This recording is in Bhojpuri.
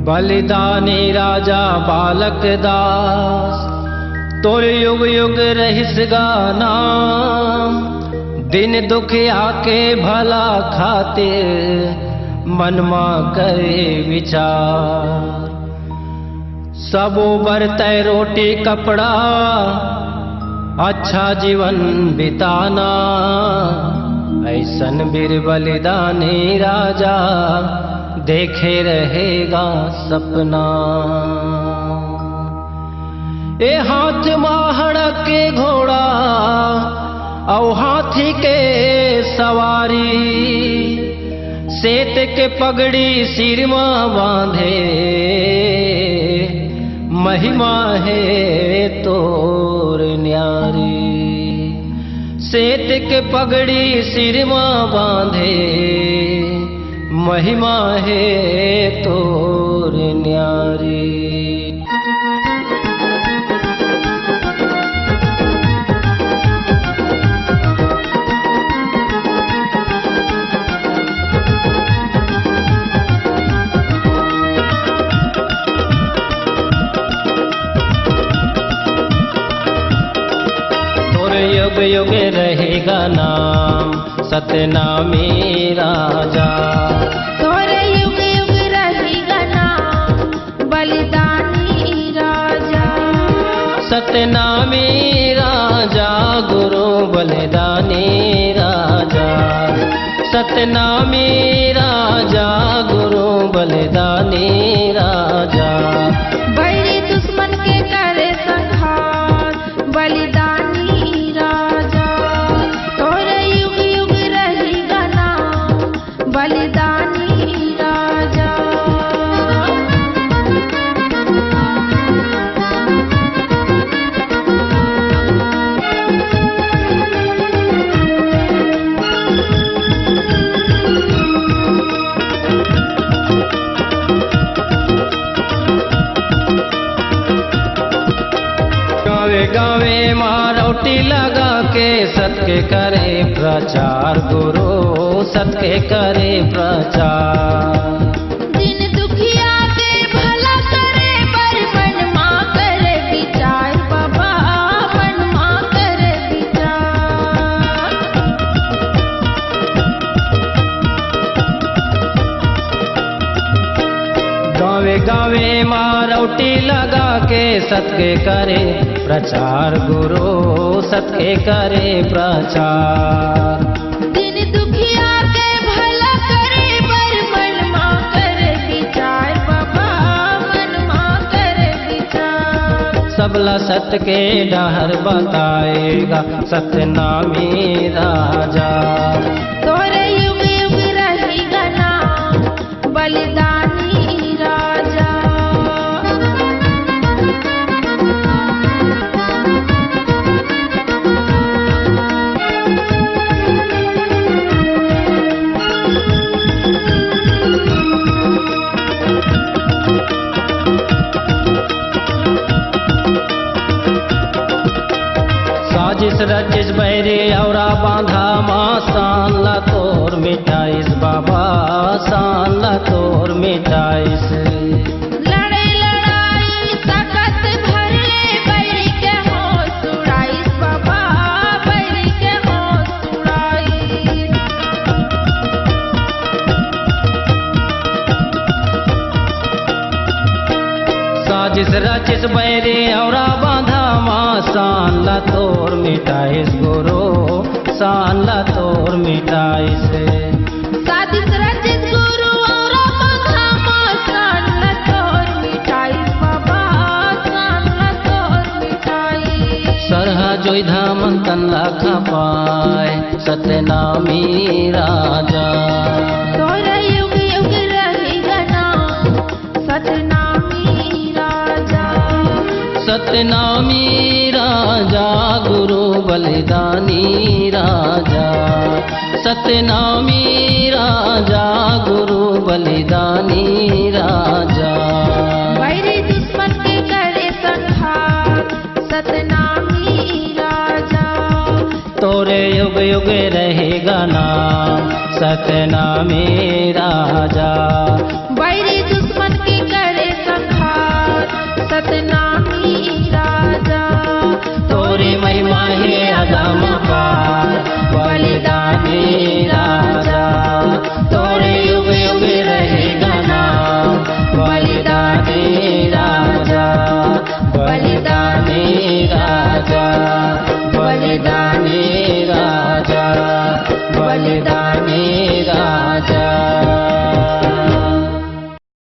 बलिदानी राजा बालक दास, तोर युग युग रहिस गाना। दिन दुखिया के भला खातिर मनमा करे विचार। सबो बरतै रोटी कपड़ा, अच्छा जीवन बिताना। ऐसन वीर बलिदानी राजा देखे रहेगा सपना। ए हाथ माहड़क के घोड़ा औ हाथी के सवारी, सेत के पगड़ी सिर में बांधे। महिमा है तोर न्यारी, सेत के पगड़ी सिर में बांधे। महिमा है तोर न्यारी। युग युग रहेगा नाम सतनामी राजा। तोरे युग युग रहेगा नाम बलिदानी राजा। सतनामी राजा गुरु बलिदानी राजा। सतनामी राजा गुरु बलिदानी राजा। बैरी दुश्मन के करे संहार बलिदानी बलिदानी राजा। गावे गावे मारौटी लगा के सत्य करे प्रचार गुरु सत्य करे प्रचार। दिन दुखिया के भला करे पर मनमा करे विचार। बाबा मनमा करे विचार। गावे गावे मारौटी लगा के सत्य करे प्रचार गुरु सत्य करे प्रचार। दिन दुखिया के भला करे पर मनमा करे विचार। बाबा मनमा करे विचार। सबला सत्य के डहर बताएगा सतनामी राजा। तोरे युग युग रहेगा नाम बलिदानी राजा। साजिश रजिश बैरे औरा बांधा माँ सानला तोर मिटाइस बाबा सानला तोर मिटाइस। लड़े लड़ाई ताकत भरले बैरी के होश उड़ाइस। बाबा बैरी के होश उड़ाइस। साजिश रजिश बैरे औरा बांधा माँ सानला तोर मिटाइस गुरु सानला तोर मिटाइस। साजिश रजिश गुरु औरा बांधा माँ सानला तोर मिटाइस। बाबा सानला तोर मिटाइस। सरहा जोई धामन तन लाखा पाए सतनामी राजा। तोरे युग युग रहेगा नाम सतनामी राजा। सतनामी राजा गुरु बलिदानी राजा। सतनामी राजा गुरु बलिदानी राजा। बैरी दुश्मन के करे संहार सतनामी राजा। तोरे युग युग रहेगा नाम सतनामी राजा।